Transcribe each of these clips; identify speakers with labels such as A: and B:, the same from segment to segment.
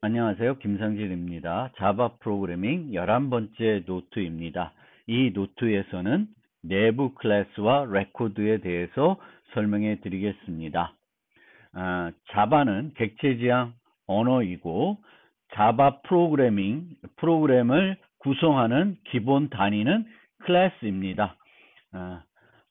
A: 안녕하세요. 김상진입니다. 자바 프로그래밍 11번째 노트입니다. 이 노트에서는 내부 클래스와 레코드에 대해서 설명해 드리겠습니다. 자바는 객체지향 언어이고 자바 프로그램을 구성하는 기본 단위는 클래스입니다.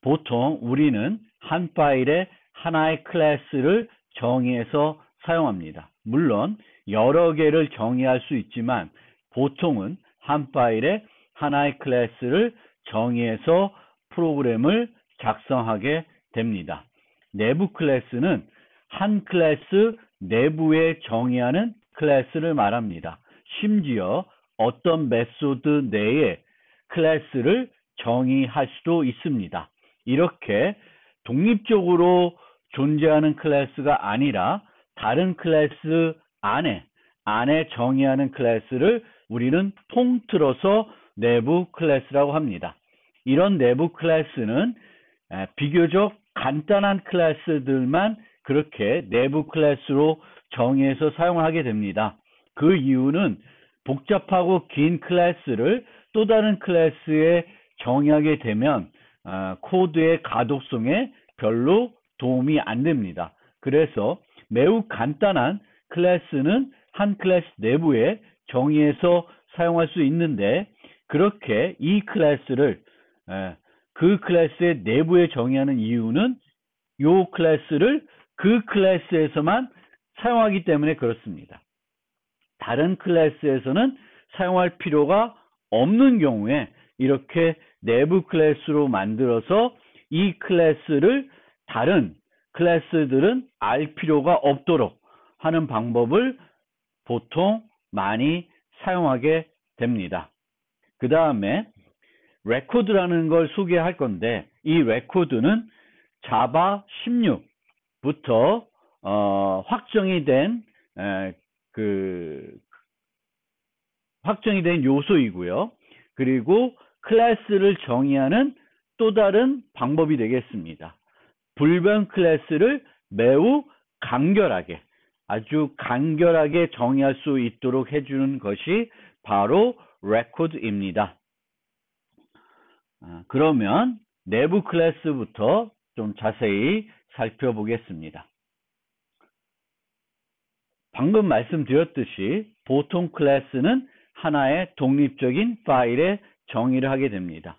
A: 보통 우리는 한 파일에 하나의 클래스를 정의해서 사용합니다. 물론 여러 개를 정의할 수 있지만 보통은 한 파일에 하나의 클래스를 정의해서 프로그램을 작성하게 됩니다. 내부 클래스는 한 클래스 내부에 정의하는 클래스를 말합니다. 심지어 어떤 메소드 내에 클래스를 정의할 수도 있습니다. 이렇게 독립적으로 존재하는 클래스가 아니라 다른 클래스 안에 정의하는 클래스를 우리는 통틀어서 내부 클래스라고 합니다. 이런 내부 클래스는 비교적 간단한 클래스들만 그렇게 내부 클래스로 정의해서 사용을 하게 됩니다. 그 이유는 복잡하고 긴 클래스를 또 다른 클래스에 정의하게 되면 코드의 가독성에 별로 도움이 안 됩니다. 그래서 매우 간단한 클래스는 한 클래스 내부에 정의해서 사용할 수 있는데 그렇게 이 클래스를 그 클래스의 내부에 정의하는 이유는 이 클래스를 그 클래스에서만 사용하기 때문에 그렇습니다. 다른 클래스에서는 사용할 필요가 없는 경우에 이렇게 내부 클래스로 만들어서 이 클래스를 다른 클래스들은 알 필요가 없도록 하는 방법을 보통 많이 사용하게 됩니다. 그 다음에 레코드라는 걸 소개할 건데 이 레코드는 자바 16부터 확정이 된 요소이고요. 그리고 클래스를 정의하는 또 다른 방법이 되겠습니다. 불변 클래스를 매우 간결하게, 아주 간결하게 정의할 수 있도록 해주는 것이 바로 레코드입니다. 그러면 내부 클래스부터 좀 자세히 살펴보겠습니다. 방금 말씀드렸듯이 보통 클래스는 하나의 독립적인 파일에 정의를 하게 됩니다.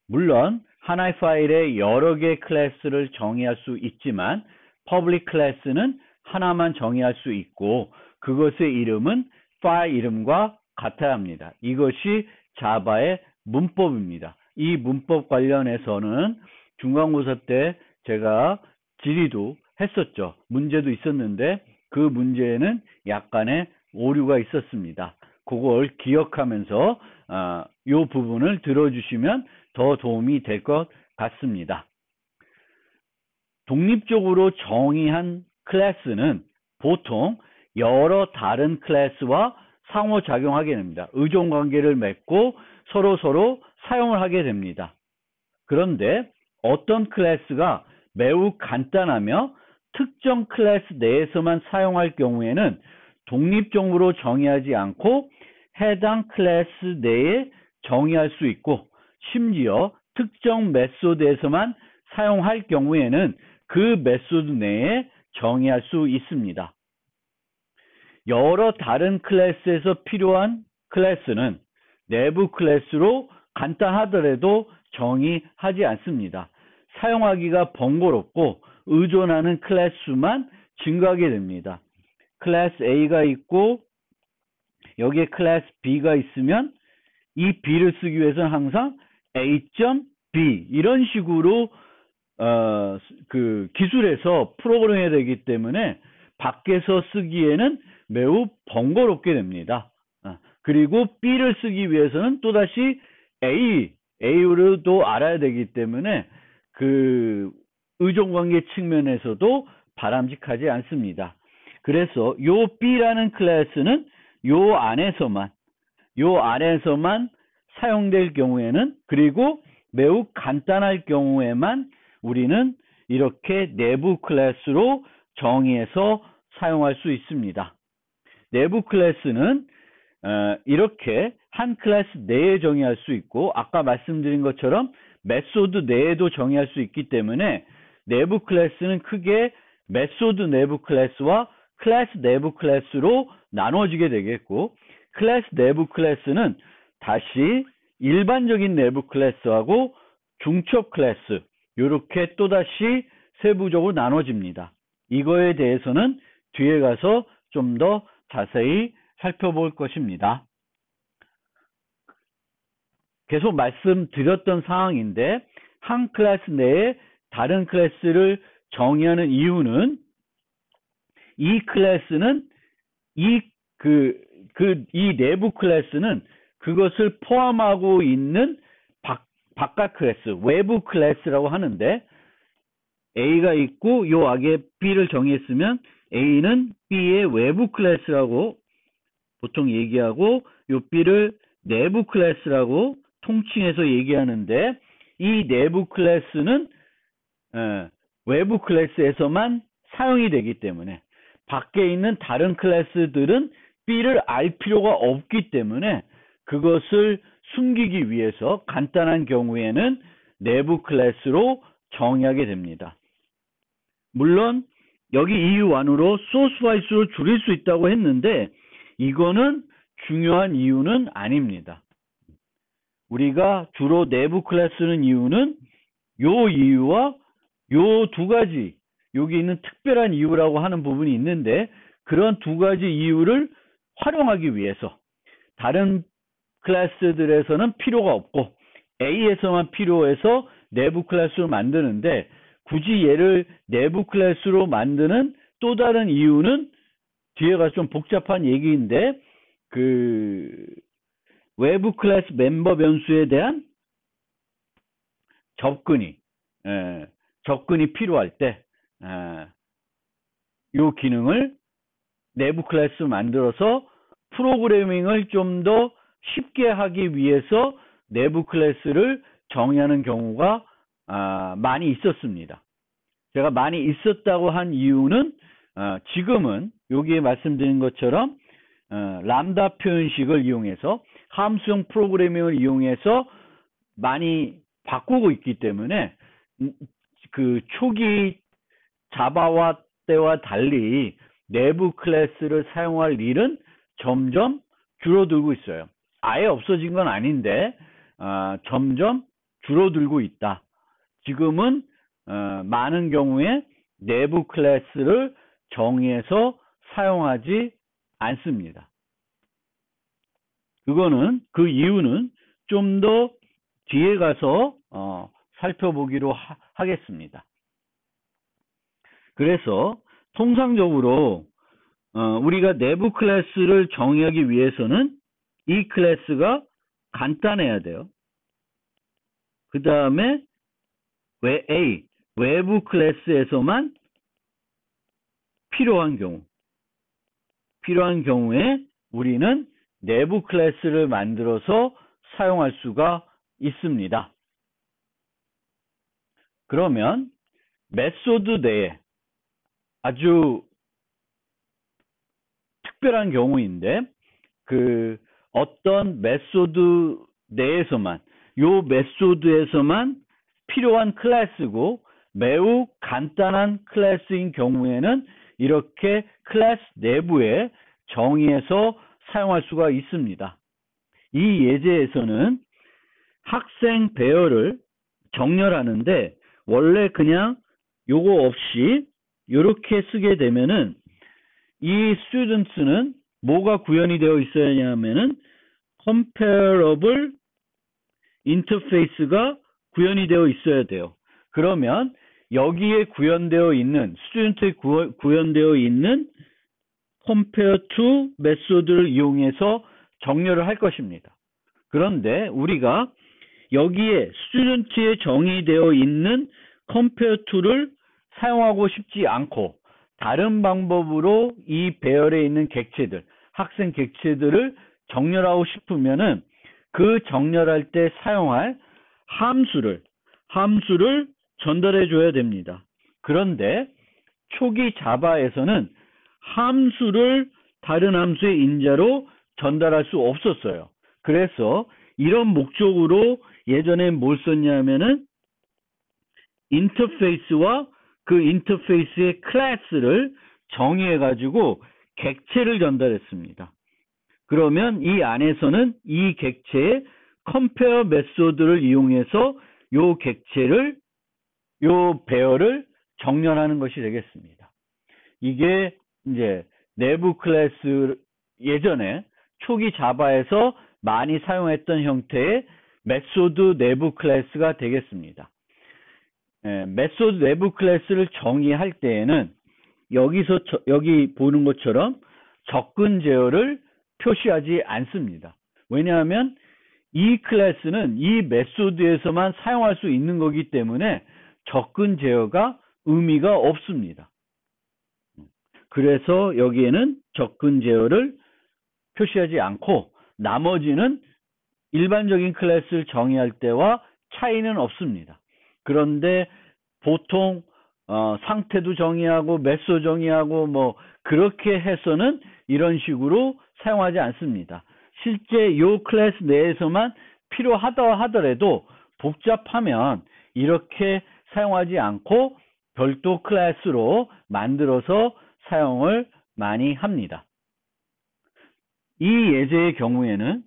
A: 물론 하나의 파일에 여러 개의 클래스를 정의할 수 있지만 퍼블릭 클래스는 하나만 정의할 수 있고 그것의 이름은 파일 이름과 같아야 합니다. 이것이 자바의 문법입니다. 이 문법 관련해서는 중간고사 때 제가 질의도 했었죠. 문제도 있었는데 그 문제에는 약간의 오류가 있었습니다. 그걸 기억하면서 이 부분을 들어주시면 더 도움이 될 것 같습니다. 독립적으로 정의한 클래스는 보통 여러 다른 클래스와 상호작용하게 됩니다. 의존관계를 맺고 서로 사용을 하게 됩니다. 그런데 어떤 클래스가 매우 간단하며 특정 클래스 내에서만 사용할 경우에는 독립적으로 정의하지 않고 해당 클래스 내에 정의할 수 있고 심지어 특정 메소드에서만 사용할 경우에는 그 메소드 내에 정의할 수 있습니다. 여러 다른 클래스에서 필요한 클래스는 내부 클래스로 간단하더라도 정의하지 않습니다. 사용하기가 번거롭고 의존하는 클래스 수만 증가하게 됩니다. 클래스 A가 있고 여기에 클래스 B가 있으면 이 B를 쓰기 위해서는 항상 A.B 이런 식으로 기술에서 프로그램해야 되기 때문에 밖에서 쓰기에는 매우 번거롭게 됩니다. 그리고 B를 쓰기 위해서는 또다시 A로도 알아야 되기 때문에 그 의존관계 측면에서도 바람직하지 않습니다. 그래서 요 B라는 클래스는 요 안에서만 사용될 경우에는 그리고 매우 간단할 경우에만 우리는 이렇게 내부 클래스로 정의해서 사용할 수 있습니다. 내부 클래스는 이렇게 한 클래스 내에 정의할 수 있고 아까 말씀드린 것처럼 메소드 내에도 정의할 수 있기 때문에 내부 클래스는 크게 메소드 내부 클래스와 클래스 내부 클래스로 나눠지게 되겠고 클래스 내부 클래스는 다시 일반적인 내부 클래스하고 중첩 클래스 이렇게 또다시 세부적으로 나눠집니다. 이거에 대해서는 뒤에 가서 좀 더 자세히 살펴볼 것입니다. 계속 말씀드렸던 사항인데 한 클래스 내에 다른 클래스를 정의하는 이유는 이 클래스는 이 내부 클래스는 그것을 포함하고 있는 바깥 클래스, 외부 클래스라고 하는데 A가 있고 요 악에 B를 정의했으면 A는 B의 외부 클래스라고 보통 얘기하고 요 B를 내부 클래스라고 통칭해서 얘기하는데 이 내부 클래스는 외부 클래스에서만 사용이 되기 때문에 밖에 있는 다른 클래스들은 B를 알 필요가 없기 때문에 그것을 숨기기 위해서 간단한 경우에는 내부 클래스로 정의하게 됩니다. 물론 여기 EU1으로 소스 화이수를 줄일 수 있다고 했는데 이거는 중요한 이유는 아닙니다. 우리가 주로 내부 클래스는 이유는 요 이유와 요 두 가지 여기 있는 특별한 이유라고 하는 부분이 있는데 그런 두 가지 이유를 활용하기 위해서 다른 클래스들에서는 필요가 없고 A에서만 필요해서 내부 클래스로 만드는데 굳이 얘를 내부 클래스로 만드는 또 다른 이유는 뒤에 가서 좀 복잡한 얘기인데 외부 클래스 멤버 변수에 대한 접근이 필요할 때 이 기능을 내부 클래스로 만들어서 프로그래밍을 좀 더 쉽게 하기 위해서 내부 클래스를 정의하는 경우가 많이 있었습니다. 제가 많이 있었다고 한 이유는 지금은 여기에 말씀드린 것처럼 람다 표현식을 이용해서 함수형 프로그래밍을 이용해서 많이 바꾸고 있기 때문에 그 초기 자바와 때와 달리 내부 클래스를 사용할 일은 점점 줄어들고 있어요. 아예 없어진 건 아닌데 점점 줄어들고 있다. 지금은 많은 경우에 내부 클래스를 정의해서 사용하지 않습니다. 그 이유는 좀 더 뒤에 가서 살펴보기로 하겠습니다. 그래서 통상적으로 우리가 내부 클래스를 정의하기 위해서는 이 클래스가 간단해야 돼요. 그 다음에 외부 클래스에서만 필요한 경우에 우리는 내부 클래스를 만들어서 사용할 수가 있습니다. 그러면 메소드 내에 아주 특별한 경우인데 어떤 메소드 내에서만 요 메소드에서만 필요한 클래스고 매우 간단한 클래스인 경우에는 이렇게 클래스 내부에 정의해서 사용할 수가 있습니다. 이 예제에서는 학생 배열을 정렬하는데 원래 그냥 요거 없이 이렇게 쓰게 되면은 이 students는 뭐가 구현이 되어 있어야 하냐면은 comparable interface가 구현이 되어 있어야 돼요. 그러면 여기에 구현되어 있는 student에 구현되어 있는 compare to 메소드를 이용해서 정렬을 할 것입니다. 그런데 우리가 여기에 student에 정의되어 있는 compare to를 사용하고 싶지 않고 다른 방법으로 이 배열에 있는 객체들, 학생 객체들을 정렬하고 싶으면은 그 정렬할 때 사용할 함수를 전달해 줘야 됩니다. 그런데 초기 자바에서는 함수를 다른 함수의 인자로 전달할 수 없었어요. 그래서 이런 목적으로 예전에 뭘 썼냐면은 인터페이스와 그 인터페이스의 클래스를 정의해가지고 객체를 전달했습니다. 그러면 이 안에서는 이 객체의 컴페어 메소드를 이용해서 요 객체를, 요 배열을 정렬하는 것이 되겠습니다. 이게 이제 내부 클래스, 예전에 초기 자바에서 많이 사용했던 형태의 메소드 내부 클래스가 되겠습니다. 메소드 내부 클래스를 정의할 때에는 여기 보는 것처럼 접근 제어를 표시하지 않습니다. 왜냐하면 이 클래스는 이 메소드에서만 사용할 수 있는 거기 때문에 접근 제어가 의미가 없습니다. 그래서 여기에는 접근 제어를 표시하지 않고 나머지는 일반적인 클래스를 정의할 때와 차이는 없습니다. 그런데 보통 상태도 정의하고 메소 정의하고 뭐 그렇게 해서는 이런 식으로 사용하지 않습니다. 실제 이 클래스 내에서만 필요하다 하더라도 복잡하면 이렇게 사용하지 않고 별도 클래스로 만들어서 사용을 많이 합니다. 이 예제의 경우에는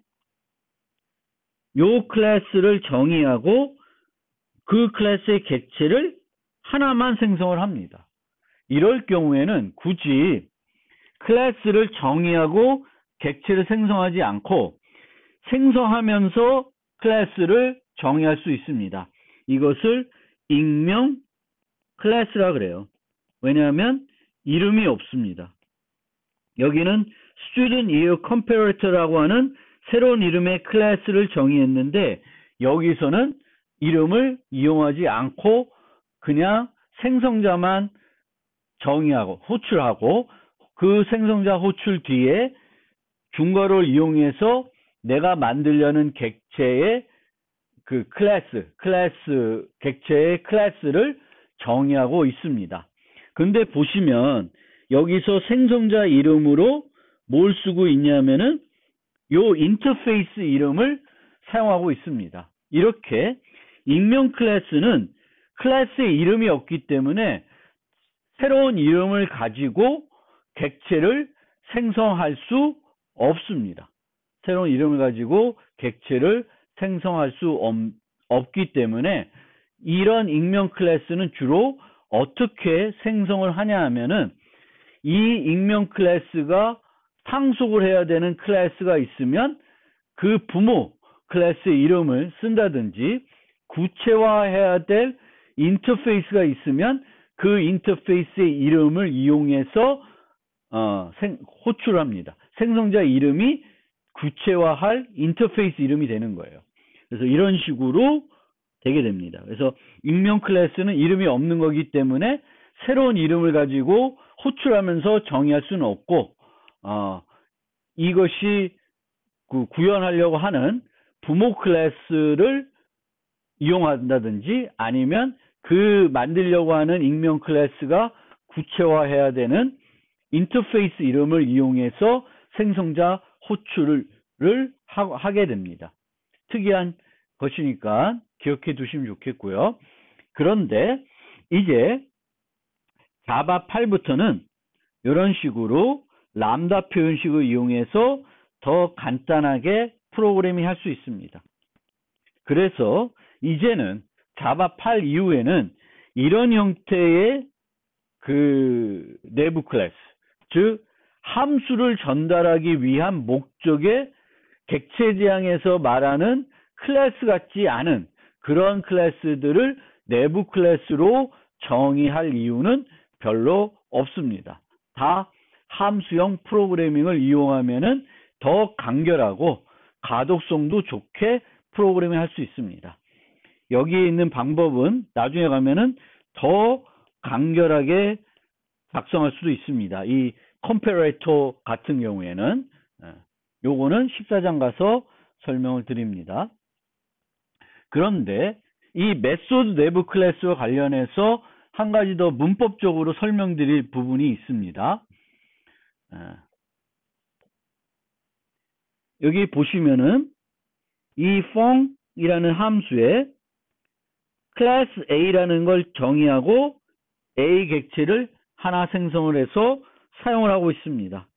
A: 이 클래스를 정의하고 그 클래스의 객체를 하나만 생성을 합니다. 이럴 경우에는 굳이 클래스를 정의하고 객체를 생성하지 않고 생성하면서 클래스를 정의할 수 있습니다. 이것을 익명 클래스라 그래요. 왜냐하면 이름이 없습니다. 여기는 Student Year Comparator라고 하는 새로운 이름의 클래스를 정의했는데 여기서는 이름을 이용하지 않고 그냥 생성자만 정의하고 호출하고 그 생성자 호출 뒤에 중괄호를 이용해서 내가 만들려는 객체의 그 클래스 객체의 클래스를 정의하고 있습니다. 근데 보시면 여기서 생성자 이름으로 뭘 쓰고 있냐면은 요 인터페이스 이름을 사용하고 있습니다. 이렇게 익명 클래스는 클래스의 이름이 없기 때문에 새로운 이름을 가지고 객체를 생성할 수 없습니다. 새로운 이름을 가지고 객체를 생성할 수 없기 때문에 이런 익명 클래스는 주로 어떻게 생성을 하냐 하면은 이 익명 클래스가 상속을 해야 되는 클래스가 있으면 그 부모 클래스의 이름을 쓴다든지 구체화해야 될 인터페이스가 있으면 그 인터페이스의 이름을 이용해서 호출합니다. 생성자 이름이 구체화할 인터페이스 이름이 되는 거예요. 그래서 이런 식으로 되게 됩니다. 그래서 익명 클래스는 이름이 없는 거기 때문에 새로운 이름을 가지고 호출하면서 정의할 수는 없고 이것이 구현하려고 하는 부모 클래스를 이용한다든지 아니면 그 만들려고 하는 익명 클래스가 구체화해야 되는 인터페이스 이름을 이용해서 생성자 호출을 하게 됩니다. 특이한 것이니까 기억해 두시면 좋겠고요. 그런데 이제 자바 8부터는 이런 식으로 람다 표현식을 이용해서 더 간단하게 프로그래밍 할 수 있습니다. 그래서 이제는 자바 8 이후에는 이런 형태의 그 내부 클래스, 즉 함수를 전달하기 위한 목적의 객체 지향에서 말하는 클래스 같지 않은 그런 클래스들을 내부 클래스로 정의할 이유는 별로 없습니다. 다 함수형 프로그래밍을 이용하면은 더 간결하고 가독성도 좋게 프로그래밍 할 수 있습니다. 여기에 있는 방법은 나중에 가면은 더 간결하게 작성할 수도 있습니다. 이 컴패레이터 같은 경우에는 요거는 14장 가서 설명을 드립니다. 그런데 이 메소드 내부 클래스와 관련해서 한 가지 더 문법적으로 설명드릴 부분이 있습니다. 여기 보시면은 이 펑이라는 함수에 클래스 A라는 걸 정의하고 A 객체를 하나 생성을 해서 사용을 하고 있습니다.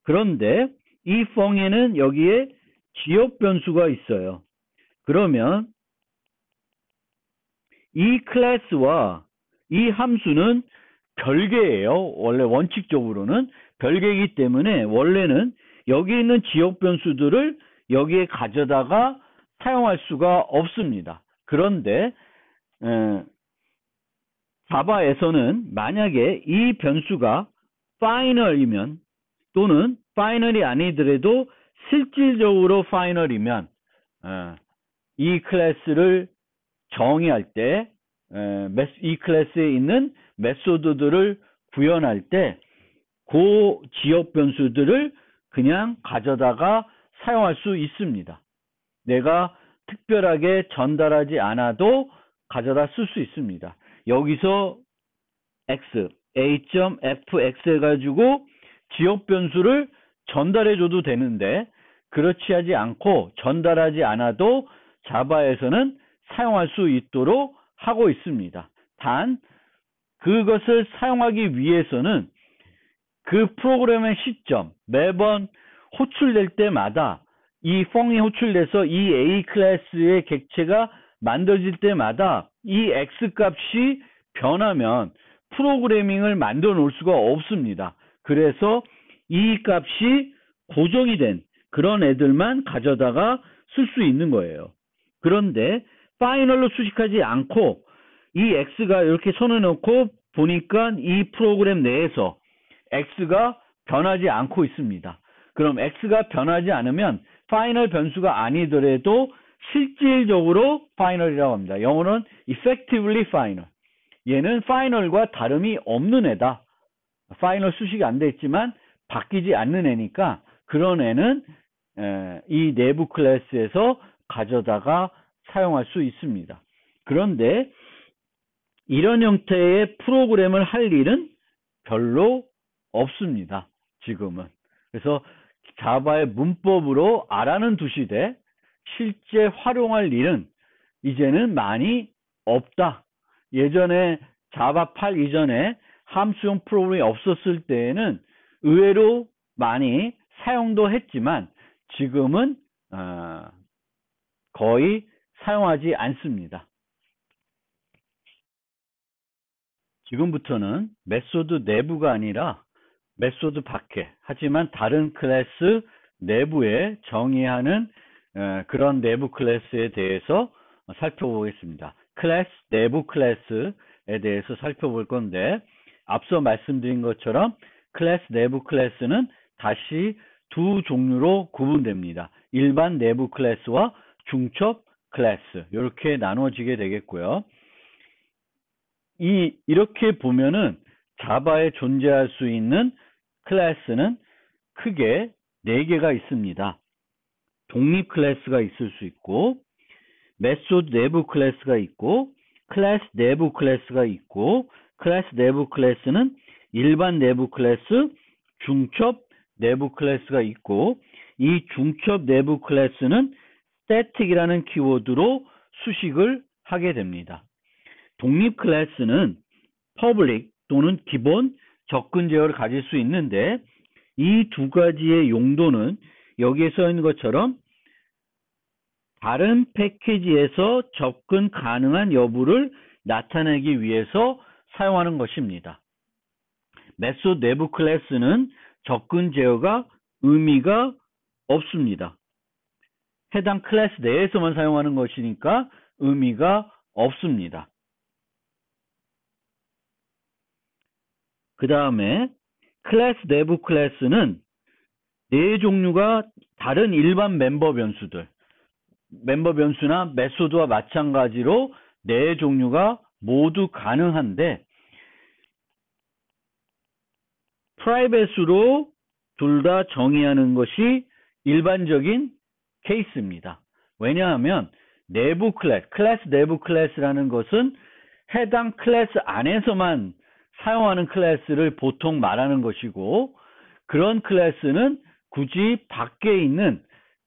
A: 그런데 이 펑에는 여기에 지역 변수가 있어요. 그러면 이 클래스와 이 함수는 별개예요. 원래 원칙적으로는 별개이기 때문에 원래는 여기 있는 지역 변수들을 여기에 가져다가 사용할 수가 없습니다. 그런데 자바에서는 만약에 이 변수가 파이널이면 또는 파이널이 아니더라도 실질적으로 파이널이면 이 클래스를 정의할 때 이 클래스에 있는 메소드들을 구현할 때 그 지역 변수들을 그냥 가져다가 사용할 수 있습니다. 내가 특별하게 전달하지 않아도 가져다 쓸 수 있습니다. 여기서 x, a.fx 해가지고 지역 변수를 전달해줘도 되는데 그렇지 하지 않고 전달하지 않아도 자바에서는 사용할 수 있도록 하고 있습니다. 단 그것을 사용하기 위해서는 그 프로그램의 시점, 매번 호출될 때마다 이 펑이 호출돼서 이 A 클래스의 객체가 만들어질 때마다 이 X 값이 변하면 프로그래밍을 만들어 놓을 수가 없습니다. 그래서 이 값이 고정이 된 그런 애들만 가져다가 쓸 수 있는 거예요. 그런데 파이널로 수식하지 않고 이 X가 이렇게 손을 넣고 보니까 이 프로그램 내에서 X가 변하지 않고 있습니다. 그럼 X가 변하지 않으면 파이널 변수가 아니더라도 실질적으로 파이널이라고 합니다. 영어는 effectively final. 얘는 파이널과 다름이 없는 애다. 파이널 수식이 안 돼 있지만 바뀌지 않는 애니까 그런 애는 이 내부 클래스에서 가져다가 사용할 수 있습니다. 그런데 이런 형태의 프로그램을 할 일은 별로 없습니다. 지금은. 그래서 자바의 문법으로 알아는 두시되 실제 활용할 일은 이제는 많이 없다. 예전에 자바 8 이전에 함수형 프로그램이 없었을 때에는 의외로 많이 사용도 했지만 지금은 거의 사용하지 않습니다. 지금부터는 메소드 내부가 아니라 메소드 밖에 하지만 다른 클래스 내부에 정의하는 그런 내부 클래스에 대해서 살펴보겠습니다. 클래스, 내부 클래스에 대해서 살펴볼 건데 앞서 말씀드린 것처럼 클래스, 내부 클래스는 다시 두 종류로 구분됩니다. 일반 내부 클래스와 중첩 클래스 이렇게 나눠지게 되겠고요. 이렇게 보면은 자바에 존재할 수 있는 클래스는 크게 4개가 있습니다. 독립 클래스가 있을 수 있고 메소드 내부 클래스가 있고 클래스 내부 클래스가 있고 클래스 내부 클래스는 일반 내부 클래스, 중첩 내부 클래스가 있고 이 중첩 내부 클래스는 static이라는 키워드로 수식을 하게 됩니다. 독립 클래스는 public 또는 기본 접근 제어를 가질 수 있는데 이 두 가지의 용도는 여기에 써 있는 것처럼 다른 패키지에서 접근 가능한 여부를 나타내기 위해서 사용하는 것입니다. 메소드 내부 클래스는 접근 제어가 의미가 없습니다. 해당 클래스 내에서만 사용하는 것이니까 의미가 없습니다. 그 다음에 클래스 내부 클래스는 4종류가 다른 일반 멤버 변수나 메소드와 마찬가지로 4종류가 모두 가능한데 프라이빗으로 둘 다 정의하는 것이 일반적인 케이스입니다. 왜냐하면 내부 클래스 내부 클래스라는 것은 해당 클래스 안에서만 사용하는 클래스를 보통 말하는 것이고 그런 클래스는 굳이 밖에 있는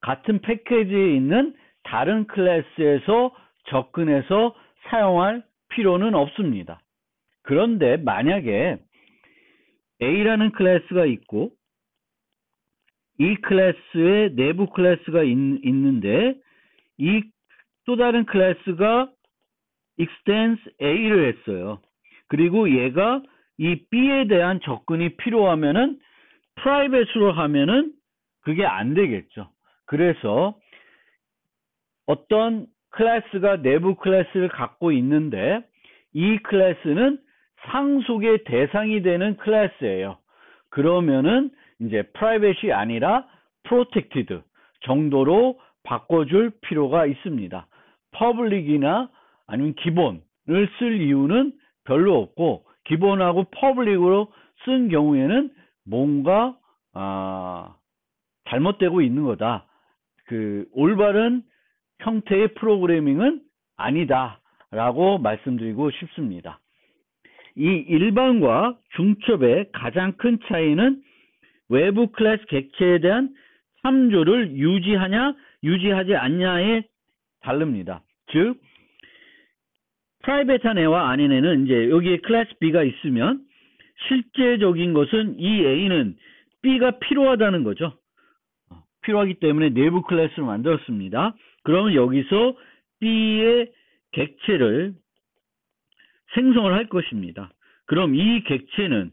A: 같은 패키지에 있는 다른 클래스에서 접근해서 사용할 필요는 없습니다. 그런데 만약에 A라는 클래스가 있고 이 클래스에 내부 클래스가 있는데 이 또 다른 클래스가 extends A를 했어요. 그리고 얘가 이 B에 대한 접근이 필요하면은 프라이빗으로 하면은 그게 안 되겠죠. 그래서 어떤 클래스가 내부 클래스를 갖고 있는데 이 클래스는 상속의 대상이 되는 클래스예요. 그러면은 이제 프라이빗이 아니라 프로텍티드 정도로 바꿔줄 필요가 있습니다. 퍼블릭이나 아니면 기본을 쓸 이유는 별로 없고 기본하고 퍼블릭으로 쓴 경우에는 뭔가 잘못되고 있는 거다. 그 올바른 형태의 프로그래밍은 아니다 라고 말씀드리고 싶습니다. 이 일반과 중첩의 가장 큰 차이는 외부 클래스 객체에 대한 참조를 유지하냐 유지하지 않냐에 다릅니다. 즉 프라이빗한 애와 아닌 애는 이제 여기에 클래스 B가 있으면 실제적인 것은 이 A는 B가 필요하다는 거죠. 필요하기 때문에 내부 클래스를 만들었습니다. 그러면 여기서 B의 객체를 생성을 할 것입니다. 그럼 이 객체는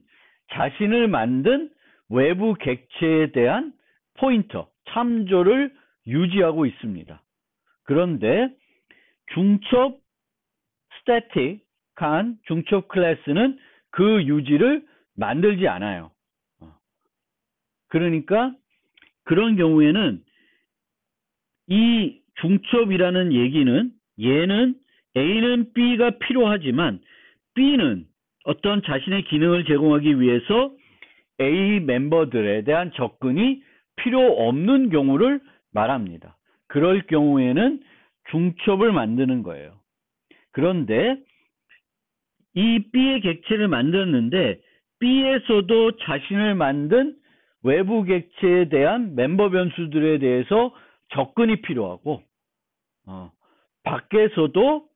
A: 자신을 만든 외부 객체에 대한 포인터, 참조를 유지하고 있습니다. 그런데 중첩 스태틱한 중첩 클래스는 그 유지를 만들지 않아요. 그러니까 그런 경우에는 이 중첩이라는 얘기는 얘는 A는 B가 필요하지만 B는 어떤 자신의 기능을 제공하기 위해서 A 멤버들에 대한 접근이 필요 없는 경우를 말합니다. 그럴 경우에는 중첩을 만드는 거예요. 그런데 이 B의 객체를 만들었는데 B에서도 자신을 만든 외부 객체에 대한 멤버 변수들에 대해서 접근이 필요하고 밖에서도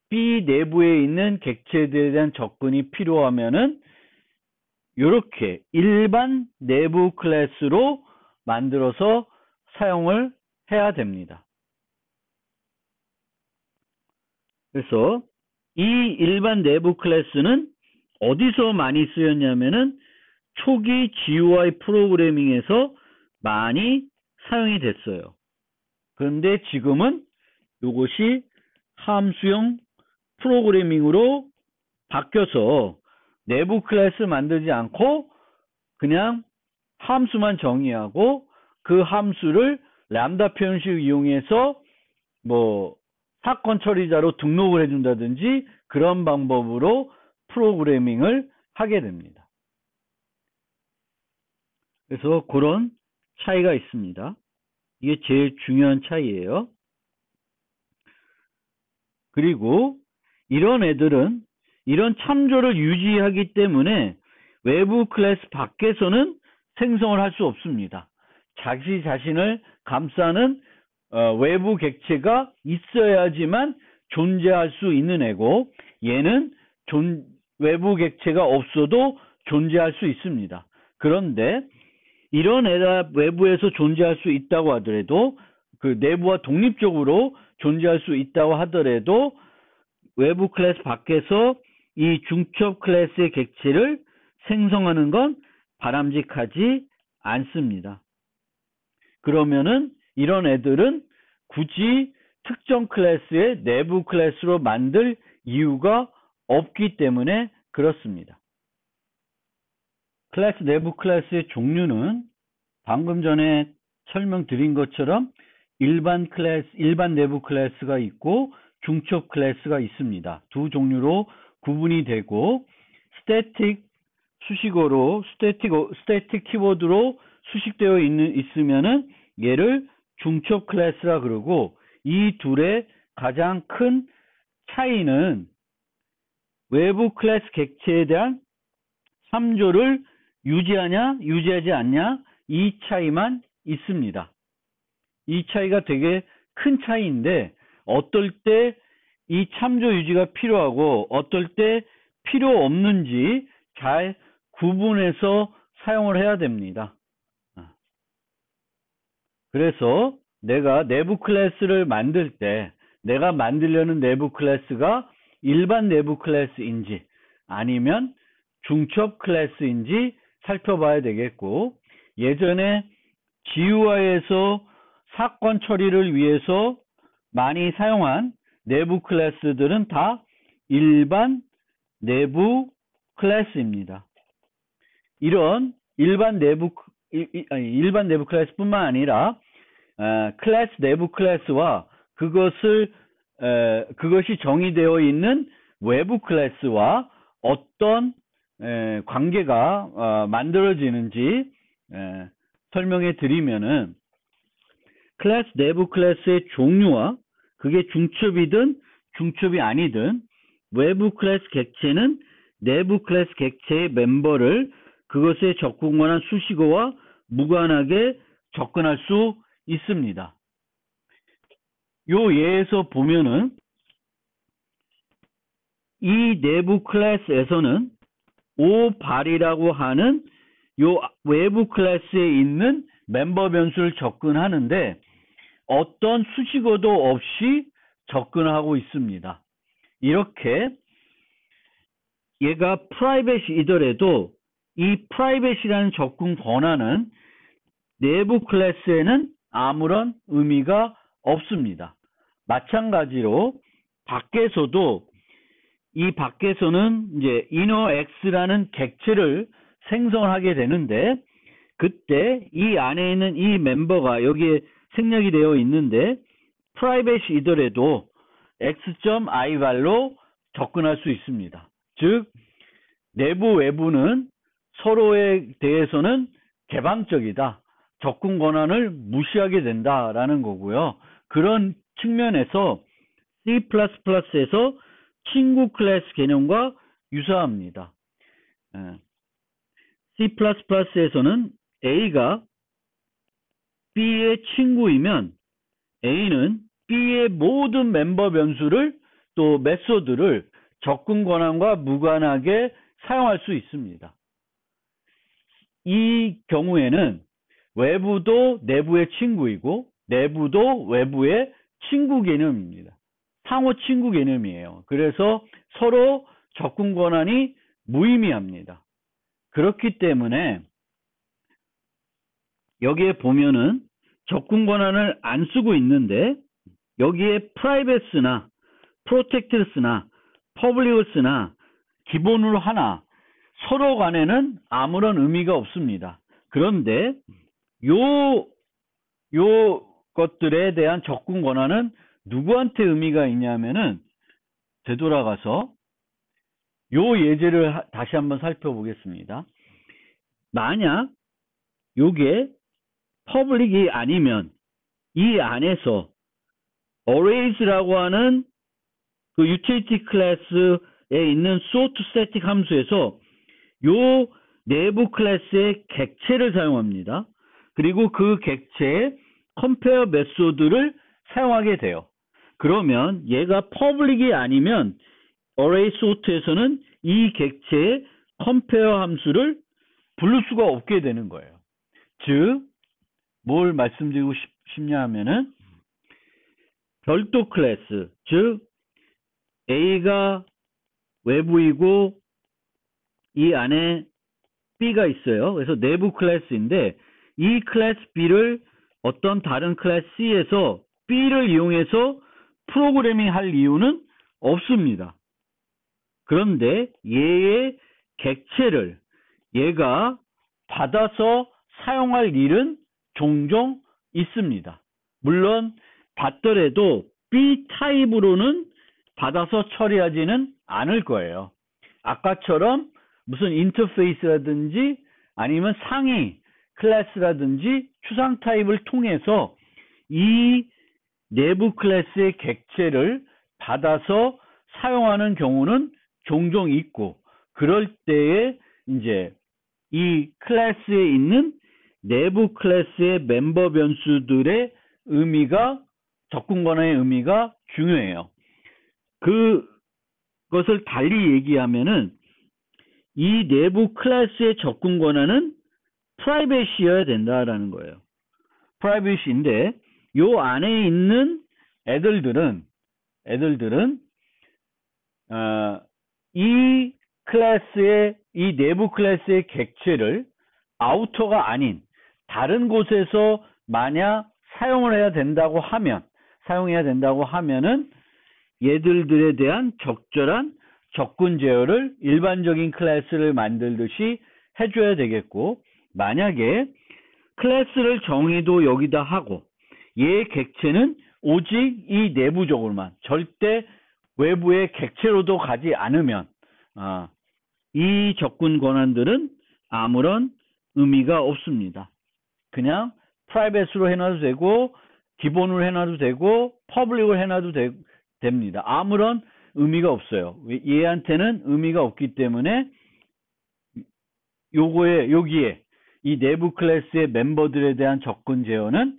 A: B 내부에 있는 객체들에 대한 접근이 필요하면은 이렇게 일반 내부 클래스로 만들어서 사용을 해야 됩니다. 그래서 이 일반 내부 클래스는 어디서 많이 쓰였냐면은 초기 GUI 프로그래밍에서 많이 사용이 됐어요. 그런데 지금은 이것이 함수형 프로그래밍으로 바뀌어서 내부 클래스 만들지 않고 그냥 함수만 정의하고 그 함수를 람다 표현식 이용해서 뭐 사건 처리자로 등록을 해준다든지 그런 방법으로 프로그래밍을 하게 됩니다. 그래서 그런 차이가 있습니다. 이게 제일 중요한 차이예요. 그리고 이런 애들은 이런 참조를 유지하기 때문에 외부 클래스 밖에서는 생성을 할 수 없습니다. 자기 자신을 감싸는 외부 객체가 있어야지만 존재할 수 있는 애고 얘는 외부 객체가 없어도 존재할 수 있습니다. 그런데 이런 애가 외부에서 존재할 수 있다고 하더라도 그 내부와 독립적으로 존재할 수 있다고 하더라도 외부 클래스 밖에서 이 중첩 클래스의 객체를 생성하는 건 바람직하지 않습니다. 그러면은 이런 애들은 굳이 특정 클래스의 내부 클래스로 만들 이유가 없기 때문에 그렇습니다. 클래스 내부 클래스의 종류는 방금 전에 설명드린 것처럼 일반 내부 클래스가 있고 중첩 클래스가 있습니다. 두 종류로 구분이 되고 스태틱 키워드로 수식되어 있으면은 얘를 중첩 클래스라 그러고 이 둘의 가장 큰 차이는 외부 클래스 객체에 대한 참조를 유지하냐 유지하지 않냐 이 차이만 있습니다. 이 차이가 되게 큰 차이인데 어떨 때 이 참조 유지가 필요하고 어떨 때 필요 없는지 잘 구분해서 사용을 해야 됩니다. 그래서 내가 내부 클래스를 만들 때 내가 만들려는 내부 클래스가 일반 내부 클래스인지 아니면 중첩 클래스인지 살펴봐야 되겠고, 예전에 GUI에서 사건 처리를 위해서 많이 사용한 내부 클래스들은 다 일반 내부 클래스입니다. 이런 일반 내부 클래스뿐만 아니라 클래스 내부 클래스와 그것이 정의되어 있는 외부 클래스와 어떤 관계가 만들어지는지 설명해 드리면은, 클래스 내부 클래스의 종류와 그게 중첩이든 중첩이 아니든 외부 클래스 객체는 내부 클래스 객체의 멤버를 그것에 접근 권한 수식어와 무관하게 접근할 수 있습니다. 요 예에서 보면은 이 내부 클래스에서는 오발이라고 하는 요 외부 클래스에 있는 멤버 변수를 접근하는데 어떤 수식어도 없이 접근하고 있습니다. 이렇게 얘가 프라이빗이더라도 이 프라이빗이라는 접근 권한은 내부 클래스에는 아무런 의미가 없습니다. 마찬가지로 밖에서도 이 밖에서는 이제 innerX라는 객체를 생성하게 되는데, 그때 이 안에 있는 이 멤버가 여기에 생략이 되어 있는데 프라이빗이더라도 x.ival로 접근할 수 있습니다. 즉 내부 외부는 서로에 대해서는 개방적이다, 접근 권한을 무시하게 된다라는 거고요. 그런 측면에서 C++에서 친구 클래스 개념과 유사합니다. C++에서는 A가 B의 친구이면 A는 B의 모든 멤버 변수를 또 메소드를 접근 권한과 무관하게 사용할 수 있습니다. 이 경우에는 외부도 내부의 친구이고 내부도 외부의 친구 개념입니다. 상호 친구 개념이에요. 그래서 서로 접근 권한이 무의미합니다. 그렇기 때문에 여기에 보면은 접근 권한을 안 쓰고 있는데 여기에 private나 protected나 public나 기본으로 하나 서로 간에는 아무런 의미가 없습니다. 그런데 요 것들에 대한 접근 권한은 누구한테 의미가 있냐면은, 되돌아가서 요 예제를 다시 한번 살펴보겠습니다. 만약 요게 퍼블릭이 아니면 이 안에서 arrays라고 하는 그 utility 클래스에 있는 sort static 함수에서 요 내부 클래스의 객체를 사용합니다. 그리고 그 객체의 compare 메소드를 사용하게 돼요. 그러면 얘가 퍼블릭이 아니면 array sort에서는 이 객체의 compare 함수를 부를 수가 없게 되는 거예요. 즉, 뭘 말씀드리고 싶냐 하면은, 별도 클래스, 즉 A가 외부이고 이 안에 B가 있어요. 그래서 내부 클래스인데 이 클래스 B를 어떤 다른 클래스 C에서 B를 이용해서 프로그래밍 할 이유는 없습니다. 그런데 얘의 객체를 얘가 받아서 사용할 일은 종종 있습니다. 물론 받더라도 B 타입으로는 받아서 처리하지는 않을 거예요. 아까처럼 무슨 인터페이스라든지 아니면 상위 클래스라든지 추상 타입을 통해서 이 내부 클래스의 객체를 받아서 사용하는 경우는 종종 있고, 그럴 때에 이제 이 클래스에 있는 내부 클래스의 멤버 변수들의 접근 권한의 의미가 중요해요. 그것을 달리 얘기하면은 이 내부 클래스의 접근 권한은 프라이빗이어야 된다라는 거예요. 프라이빗인데 요 안에 있는 애들들은 이 내부 클래스의 객체를 아우터가 아닌 다른 곳에서 만약 사용해야 된다고 하면은 얘들들에 대한 적절한 접근 제어를 일반적인 클래스를 만들듯이 해줘야 되겠고, 만약에 클래스를 정의도 여기다 하고 얘 객체는 오직 이 내부적으로만, 절대 외부의 객체로도 가지 않으면 이 접근 권한들은 아무런 의미가 없습니다. 그냥 프라이빗으로 해놔도 되고 기본으로 해놔도 되고 퍼블릭으로 해놔도 됩니다. 아무런 의미가 없어요. 얘한테는 의미가 없기 때문에 여기에 이 내부 클래스의 멤버들에 대한 접근 제어는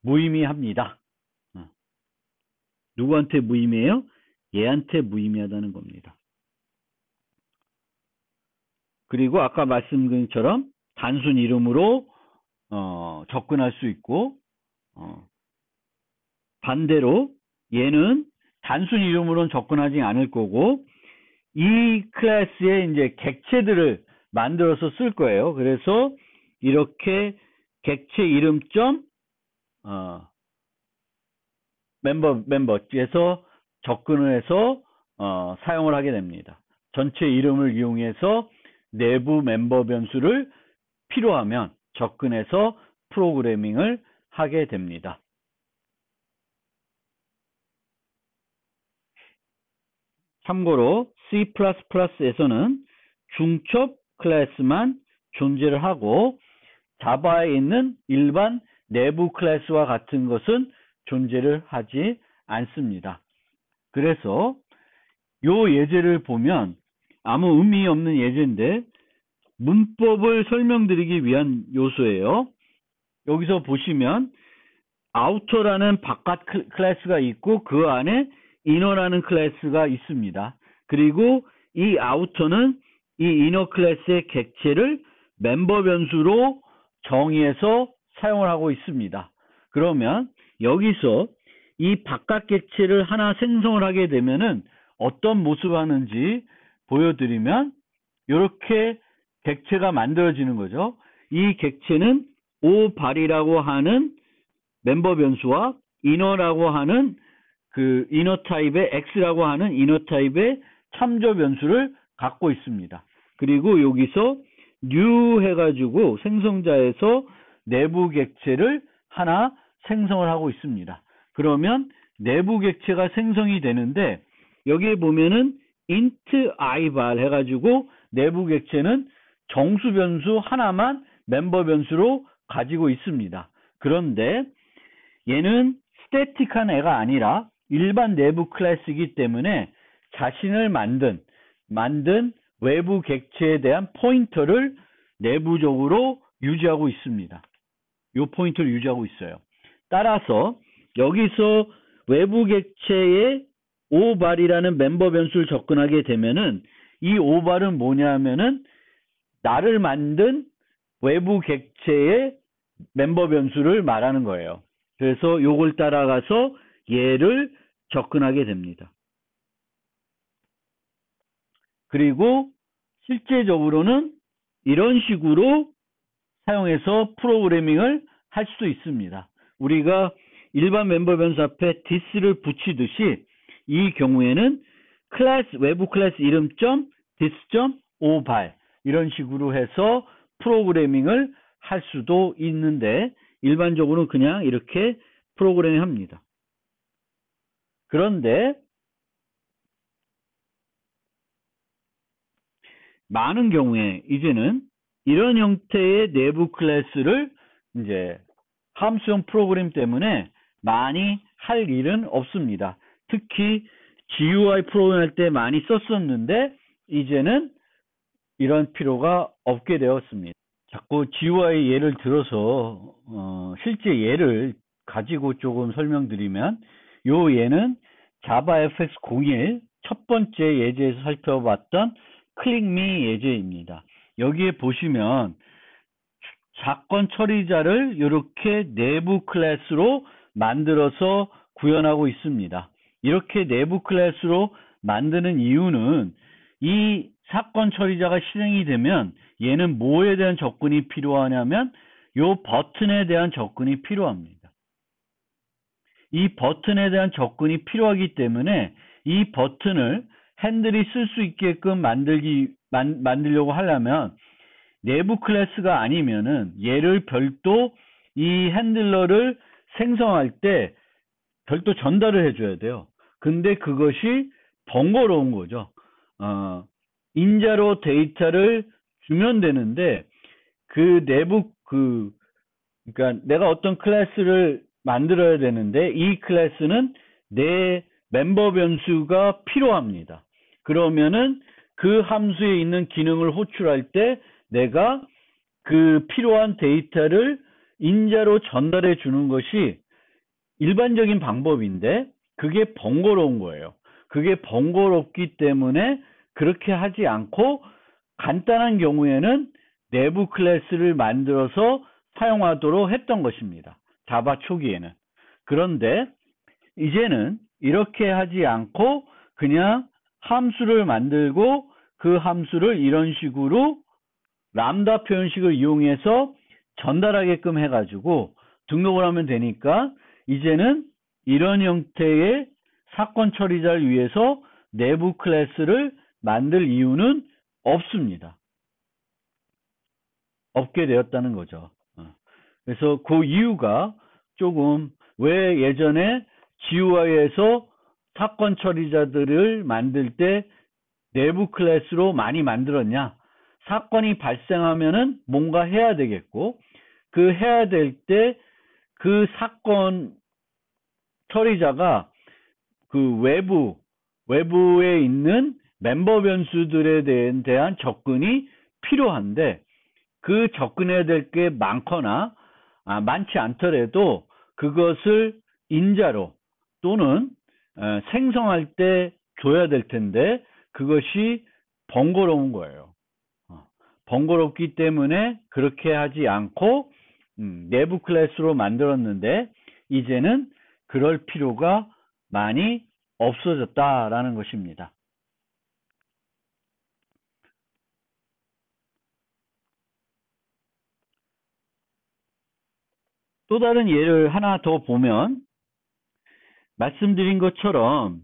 A: 무의미합니다. 누구한테 무의미해요? 얘한테 무의미하다는 겁니다. 그리고 아까 말씀드린 것처럼 단순 이름으로 접근할 수 있고, 반대로 얘는 단순 이름으로는 접근하지 않을 거고 이 클래스에 이제 객체들을 만들어서 쓸 거예요. 그래서 이렇게 객체 이름점 멤버에서 접근을 해서 사용을 하게 됩니다. 전체 이름을 이용해서 내부 멤버 변수를 필요하면 접근해서 프로그래밍을 하게 됩니다. 참고로 C++에서는 중첩 클래스만 존재를 하고 자바에 있는 일반 내부 클래스와 같은 것은 존재를 하지 않습니다. 그래서 요 예제를 보면 아무 의미 없는 예제인데 문법을 설명드리기 위한 요소예요. 여기서 보시면 아우터라는 바깥 클래스가 있고 그 안에 이너라는 클래스가 있습니다. 그리고 이 아우터는 이 이너 클래스의 객체를 멤버 변수로 정의해서 사용을 하고 있습니다. 그러면 여기서 이 바깥 객체를 하나 생성을 하게 되면은 어떤 모습을 하는지 보여드리면 이렇게 객체가 만들어지는 거죠. 이 객체는 오발이라고 하는 멤버 변수와 이너라고 하는 그 이너 타입의 X라고 하는 이너 타입의 참조 변수를 갖고 있습니다. 그리고 여기서 new 해가지고 생성자에서 내부 객체를 하나 생성을 하고 있습니다. 그러면 내부 객체가 생성이 되는데 여기에 보면은 int ivar 해가지고 내부 객체는 정수 변수 하나만 멤버 변수로 가지고 있습니다. 그런데 얘는 스태틱한 애가 아니라 일반 내부 클래스이기 때문에 자신을 만든 외부 객체에 대한 포인터를 내부적으로 유지하고 있습니다. 이 포인터를 유지하고 있어요. 따라서 여기서 외부 객체의 오발이라는 멤버 변수를 접근하게 되면은 이 오발은 뭐냐면은 나를 만든 외부 객체의 멤버 변수를 말하는 거예요. 그래서 요걸 따라가서 얘를 접근하게 됩니다. 그리고 실제적으로는 이런 식으로 사용해서 프로그래밍을 할 수도 있습니다. 우리가 일반 멤버 변수 앞에 this를 붙이듯이 이 경우에는 외부 클래스 이름점 this.o발 이런 식으로 해서 프로그래밍을 할 수도 있는데 일반적으로 그냥 이렇게 프로그래밍 합니다. 그런데 많은 경우에 이제는 이런 형태의 내부 클래스를 이제 함수형 프로그램 때문에 많이 할 일은 없습니다. 특히 GUI 프로그램 할 때 많이 썼었는데 이제는 이런 필요가 없게 되었습니다. 자꾸 GUI 예를 들어서 실제 예를 가지고 조금 설명드리면 요 예는 자바 fx01 첫 번째 예제에서 살펴봤던 클릭미 예제입니다. 여기에 보시면 사건 처리자를 이렇게 내부 클래스로 만들어서 구현하고 있습니다. 이렇게 내부 클래스로 만드는 이유는 이 사건 처리자가 실행이 되면 얘는 뭐에 대한 접근이 필요하냐면 요 버튼에 대한 접근이 필요합니다. 이 버튼에 대한 접근이 필요하기 때문에 이 버튼을 핸들이 쓸 수 있게끔 만들려고 하려면 내부 클래스가 아니면은 얘를 별도 이 핸들러를 생성할 때 별도 전달을 해줘야 돼요. 근데 그것이 번거로운 거죠. 인자로 데이터를 주면 되는데 그 내부 그러니까 내가 어떤 클래스를 만들어야 되는데 이 클래스는 내 멤버 변수가 필요합니다. 그러면은 그 함수에 있는 기능을 호출할 때 내가 그 필요한 데이터를 인자로 전달해 주는 것이 일반적인 방법인데 그게 번거로운 거예요. 그게 번거롭기 때문에 그렇게 하지 않고 간단한 경우에는 내부 클래스를 만들어서 사용하도록 했던 것입니다. 자바 초기에는. 그런데 이제는 이렇게 하지 않고 그냥 함수를 만들고 그 함수를 이런 식으로 람다 표현식을 이용해서 전달하게끔 해가지고 등록을 하면 되니까 이제는 이런 형태의 사건 처리자를 위해서 내부 클래스를 만들 이유는 없습니다. 없게 되었다는 거죠. 그래서 그 이유가 조금 왜 예전에 GUI에서 사건 처리자들을 만들 때 내부 클래스로 많이 만들었냐? 사건이 발생하면은 뭔가 해야 되겠고 그 해야 될 때 그 사건 처리자가 그 외부에 있는 멤버 변수들에 대한 접근이 필요한데 그 접근해야 될 게 많거나 많지 않더라도 그것을 인자로 또는 생성할 때 줘야 될 텐데 그것이 번거로운 거예요. 번거롭기 때문에 그렇게 하지 않고 내부 클래스로 만들었는데 이제는 그럴 필요가 많이 없어졌다라는 것입니다. 또 다른 예를 하나 더 보면 말씀드린 것처럼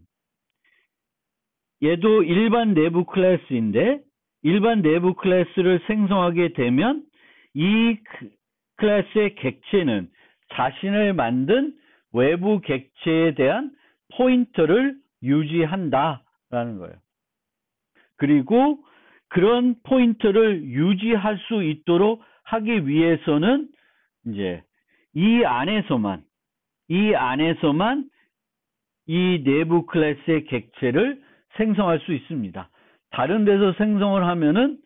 A: 얘도 일반 내부 클래스인데 일반 내부 클래스를 생성하게 되면 이 클래스의 객체는 자신을 만든 외부 객체에 대한 포인터를 유지한다라는 거예요. 그리고 그런 포인터를 유지할 수 있도록 하기 위해서는 이제 이 안에서만 이 내부 클래스의 객체를 생성할 수 있습니다. 다른 데서 생성을 하면은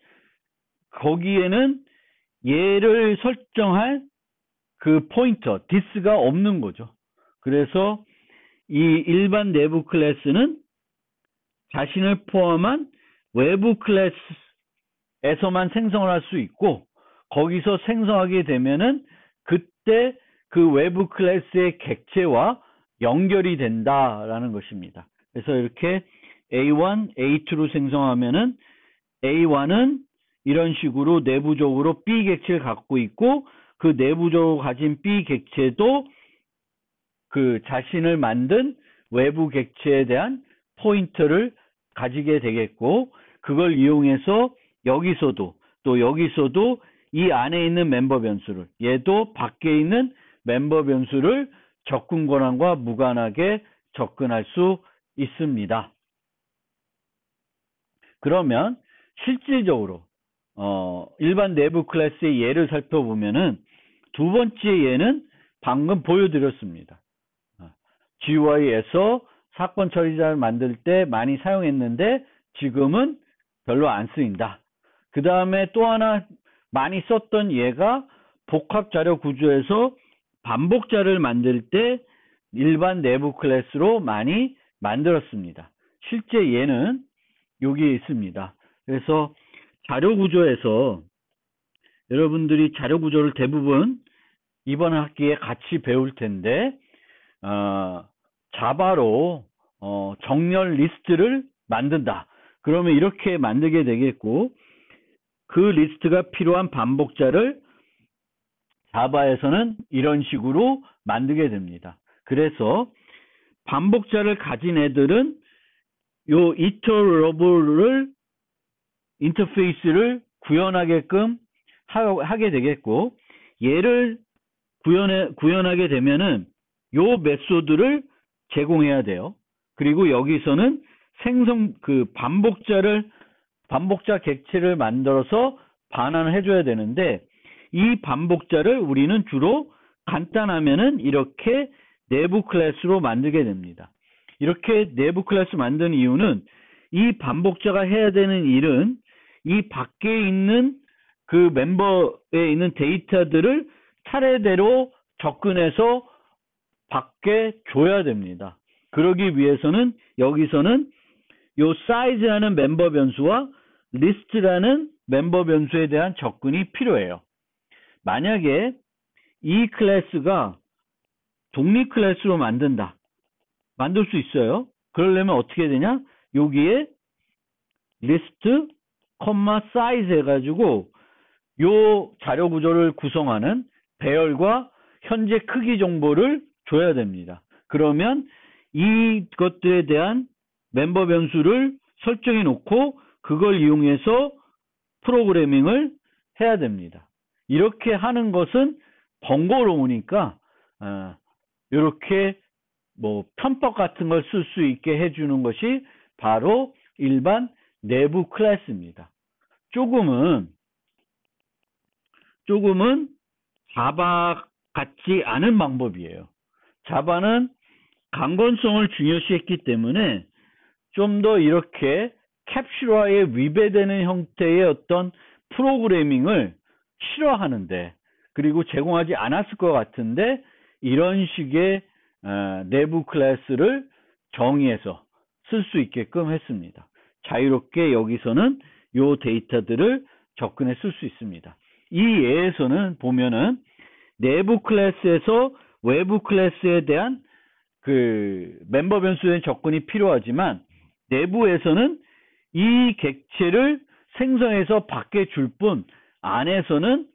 A: 거기에는 얘를 설정할 그 포인터, this가 없는 거죠. 그래서 이 일반 내부 클래스는 자신을 포함한 외부 클래스에서만 생성을 할 수 있고 거기서 생성하게 되면은 그때 그 외부 클래스의 객체와 연결이 된다라는 것입니다. 그래서 이렇게 A1, A2로 생성하면은 A1은 이런 식으로 내부적으로 B 객체를 갖고 있고 그 내부적으로 가진 B 객체도 그 자신을 만든 외부 객체에 대한 포인터를 가지게 되겠고 그걸 이용해서 여기서도 이 안에 있는 멤버 변수를 얘도 밖에 있는 멤버 변수를 접근 권한과 무관하게 접근할 수 있습니다. 그러면 실질적으로 일반 내부 클래스의 예를 살펴보면은 두 번째 예는 방금 보여드렸습니다. GUI에서 사건 처리자를 만들 때 많이 사용했는데 지금은 별로 안 쓰인다. 그 다음에 또 하나 많이 썼던 예가 복합 자료 구조에서 반복자를 만들 때 일반 내부 클래스로 많이 만들었습니다. 실제 얘는 여기에 있습니다. 그래서 자료 구조에서 여러분들이 자료 구조를 대부분 이번 학기에 같이 배울 텐데 자바로 정렬 리스트를 만든다. 그러면 이렇게 만들게 되겠고, 그 리스트가 필요한 반복자를 자바에서는 이런 식으로 만들게 됩니다. 그래서 반복자를 가진 애들은 요 이터러블을 인터페이스를 구현하게끔 하게 되겠고, 얘를 구현하게 되면은 요 메소드를 제공해야 돼요. 그리고 여기서는 반복자 객체를 만들어서 반환을 해줘야 되는데, 이 반복자를 우리는 주로 간단하면은 이렇게 내부 클래스로 만들게 됩니다. 이렇게 내부 클래스 만드는 이유는 이 반복자가 해야 되는 일은 이 밖에 있는 그 멤버에 있는 데이터들을 차례대로 접근해서 밖에 줘야 됩니다. 그러기 위해서는 여기서는 요 size라는 멤버 변수와 list라는 멤버 변수에 대한 접근이 필요해요. 만약에 이 클래스가 독립 클래스로 만들 수 있어요. 그러려면 어떻게 되냐? 여기에 list, size 해가지고 요 자료 구조를 구성하는 배열과 현재 크기 정보를 줘야 됩니다. 그러면 이것들에 대한 멤버 변수를 설정해 놓고 그걸 이용해서 프로그래밍을 해야 됩니다. 이렇게 하는 것은 번거로우니까 이렇게 뭐 편법 같은 걸 쓸 수 있게 해주는 것이 바로 일반 내부 클래스입니다. 조금은 자바 같지 않은 방법이에요. 자바는 강건성을 중요시했기 때문에 좀 더 이렇게 캡슐화에 위배되는 형태의 어떤 프로그래밍을 싫어하는데, 그리고 제공하지 않았을 것 같은데, 이런 식의 내부 클래스를 정의해서 쓸 수 있게끔 했습니다. 자유롭게 여기서는 요 데이터들을 접근해 쓸 수 있습니다. 이 예에서는 보면은 내부 클래스에서 외부 클래스에 대한 그 멤버 변수의 접근이 필요하지만, 내부에서는 이 객체를 생성해서 밖에 줄 뿐 안에서는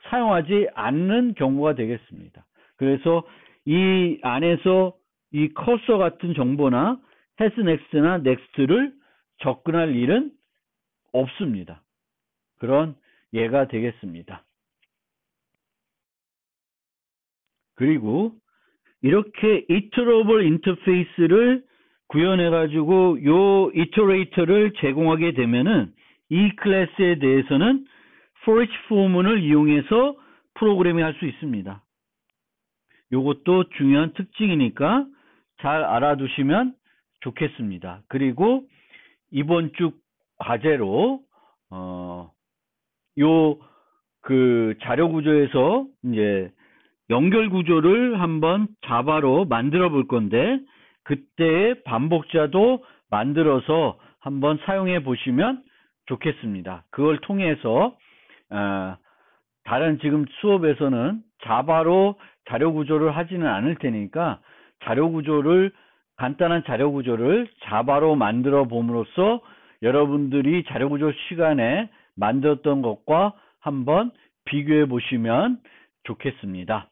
A: 사용하지 않는 경우가 되겠습니다. 그래서 이 안에서 이 커서 같은 정보나 has next나 next를 접근할 일은 없습니다. 그런 예가 되겠습니다. 그리고 이렇게 iterable 인터페이스를 구현해가지고 요 이터레이터를 제공하게 되면은 이 클래스에 대해서는 for each 포문을 이용해서 프로그래밍 할 수 있습니다. 요것도 중요한 특징이니까 잘 알아두시면 좋겠습니다. 그리고 이번 주 과제로 그 자료 구조에서 이제 연결 구조를 한번 자바로 만들어 볼 건데, 그때의 반복자도 만들어서 한번 사용해 보시면 좋겠습니다. 그걸 통해서 다른 지금 수업에서는 자바로 자료 구조를 하지는 않을 테니까 간단한 자료 구조를 자바로 만들어 봄으로써 여러분들이 자료 구조 시간에 만들었던 것과 한번 비교해 보시면 좋겠습니다.